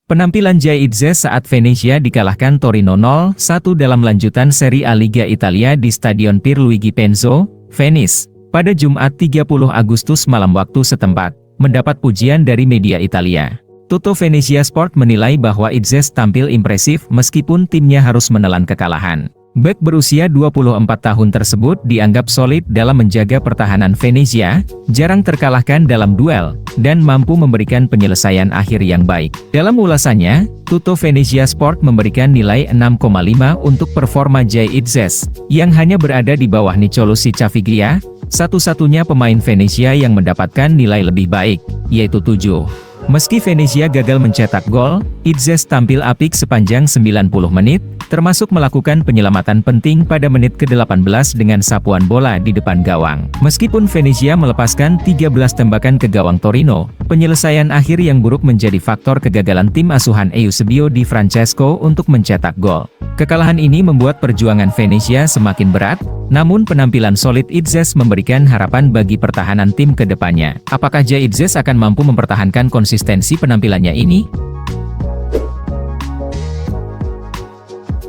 Penampilan Jay Itzes saat Venezia dikalahkan Torino 0-1 dalam lanjutan Serie A Liga Italia di Stadion Pierluigi Penzo, Venice, pada Jumat 30 Agustus malam waktu setempat, mendapat pujian dari media Italia. Tutto Venezia Sport menilai bahwa Itzes tampil impresif meskipun timnya harus menelan kekalahan. Bek berusia 24 tahun tersebut dianggap solid dalam menjaga pertahanan Venezia, jarang terkalahkan dalam duel, dan mampu memberikan penyelesaian akhir yang baik. Dalam ulasannya, Tutto Venezia Sport memberikan nilai 6,5 untuk performa Jay Itzes, yang hanya berada di bawah Nicolosi Caviglia, satu-satunya pemain Venezia yang mendapatkan nilai lebih baik, yaitu 7. Meski Venezia gagal mencetak gol, Itzes tampil apik sepanjang 90 menit, termasuk melakukan penyelamatan penting pada menit ke-18 dengan sapuan bola di depan gawang. Meskipun Venezia melepaskan 13 tembakan ke gawang Torino, penyelesaian akhir yang buruk menjadi faktor kegagalan tim asuhan Eusebio Di Francesco untuk mencetak gol. Kekalahan ini membuat perjuangan Venezia semakin berat, namun penampilan solid Itzes memberikan harapan bagi pertahanan tim ke depannya. Apakah Jay Itzes akan mampu mempertahankan konsistensi penampilannya ini?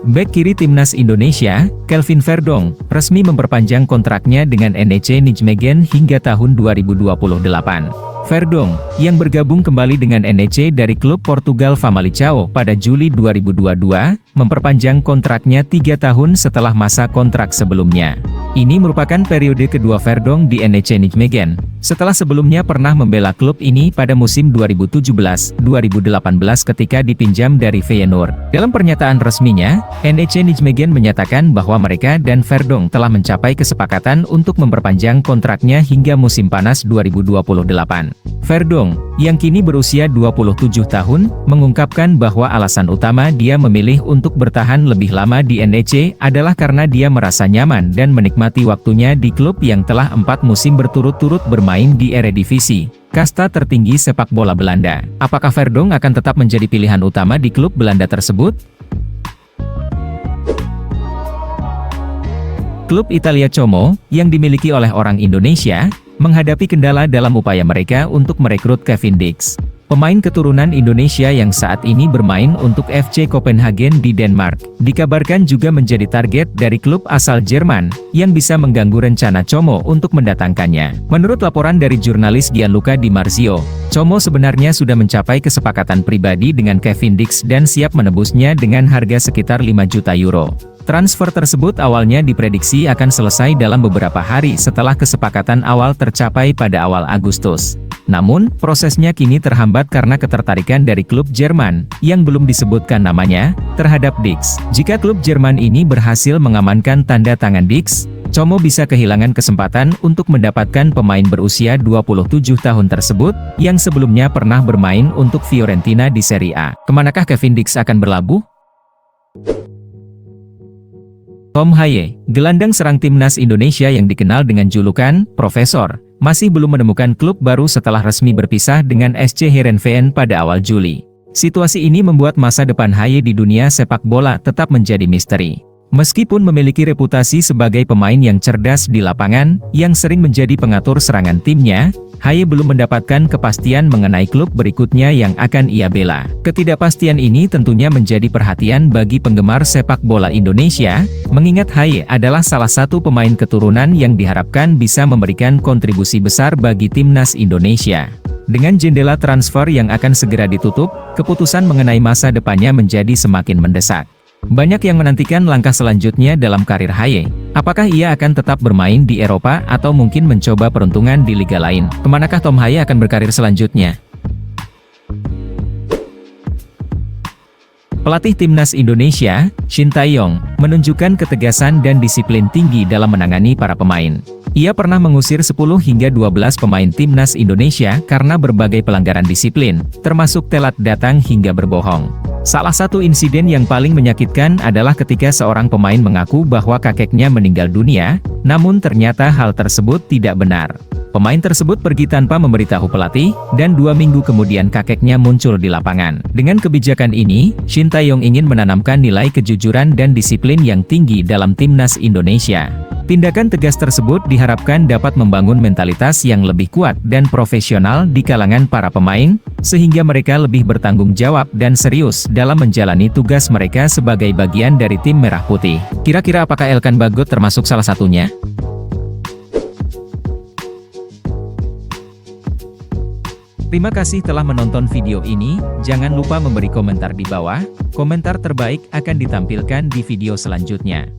Bek kiri timnas Indonesia, Kelvin Verdong, resmi memperpanjang kontraknya dengan NEC Nijmegen hingga tahun 2028. Verdong, yang bergabung kembali dengan NEC dari klub Portugal Famalicão pada Juli 2022, memperpanjang kontraknya 3 tahun setelah masa kontrak sebelumnya. Ini merupakan periode kedua Verdong di NEC Nijmegen, setelah sebelumnya pernah membela klub ini pada musim 2017-2018 ketika dipinjam dari Feyenoord. Dalam pernyataan resminya, NEC Nijmegen menyatakan bahwa mereka dan Verdong telah mencapai kesepakatan untuk memperpanjang kontraknya hingga musim panas 2028. Verdong, yang kini berusia 27 tahun, mengungkapkan bahwa alasan utama dia memilih untuk bertahan lebih lama di NEC adalah karena dia merasa nyaman dan menikmati waktunya di klub yang telah 4 musim berturut-turut bermain di Eredivisie, kasta tertinggi sepak bola Belanda. Apakah Verdong akan tetap menjadi pilihan utama di klub Belanda tersebut? Klub Italia Como, yang dimiliki oleh orang Indonesia, menghadapi kendala dalam upaya mereka untuk merekrut Kevin Dix, pemain keturunan Indonesia yang saat ini bermain untuk FC Copenhagen di Denmark. Dikabarkan juga menjadi target dari klub asal Jerman, yang bisa mengganggu rencana Como untuk mendatangkannya. Menurut laporan dari jurnalis Gianluca Di Marzio, Como sebenarnya sudah mencapai kesepakatan pribadi dengan Kevin Dix dan siap menebusnya dengan harga sekitar 5 juta euro. Transfer tersebut awalnya diprediksi akan selesai dalam beberapa hari setelah kesepakatan awal tercapai pada awal Agustus. Namun, prosesnya kini terhambat karena ketertarikan dari klub Jerman, yang belum disebutkan namanya, terhadap Dix. Jika klub Jerman ini berhasil mengamankan tanda tangan Dix, Como bisa kehilangan kesempatan untuk mendapatkan pemain berusia 27 tahun tersebut, yang sebelumnya pernah bermain untuk Fiorentina di Serie A. Kemanakah Kevin Dix akan berlabuh? Tom Haye, gelandang serang timnas Indonesia yang dikenal dengan julukan Profesor, masih belum menemukan klub baru setelah resmi berpisah dengan SC Heerenveen pada awal Juli. Situasi ini membuat masa depan Haye di dunia sepak bola tetap menjadi misteri. Meskipun memiliki reputasi sebagai pemain yang cerdas di lapangan, yang sering menjadi pengatur serangan timnya, Haye belum mendapatkan kepastian mengenai klub berikutnya yang akan ia bela. Ketidakpastian ini tentunya menjadi perhatian bagi penggemar sepak bola Indonesia, mengingat Haye adalah salah satu pemain keturunan yang diharapkan bisa memberikan kontribusi besar bagi timnas Indonesia. Dengan jendela transfer yang akan segera ditutup, keputusan mengenai masa depannya menjadi semakin mendesak. Banyak yang menantikan langkah selanjutnya dalam karir Haye. Apakah ia akan tetap bermain di Eropa atau mungkin mencoba peruntungan di liga lain? Kemanakah Tom Haye akan berkarir selanjutnya? Pelatih timnas Indonesia, Shin Tae-yong, menunjukkan ketegasan dan disiplin tinggi dalam menangani para pemain. Ia pernah mengusir 10 hingga 12 pemain timnas Indonesia karena berbagai pelanggaran disiplin, termasuk telat datang hingga berbohong. Salah satu insiden yang paling menyakitkan adalah ketika seorang pemain mengaku bahwa kakeknya meninggal dunia, namun ternyata hal tersebut tidak benar. Pemain tersebut pergi tanpa memberitahu pelatih, dan 2 minggu kemudian kakeknya muncul di lapangan. Dengan kebijakan ini, Shin Tae-yong ingin menanamkan nilai kejujuran dan disiplin yang tinggi dalam timnas Indonesia. Tindakan tegas tersebut diharapkan dapat membangun mentalitas yang lebih kuat dan profesional di kalangan para pemain, sehingga mereka lebih bertanggung jawab dan serius dalam menjalani tugas mereka sebagai bagian dari tim Merah Putih. Kira-kira apakah Elkan Bagot termasuk salah satunya? Terima kasih telah menonton video ini, jangan lupa memberi komentar di bawah, komentar terbaik akan ditampilkan di video selanjutnya.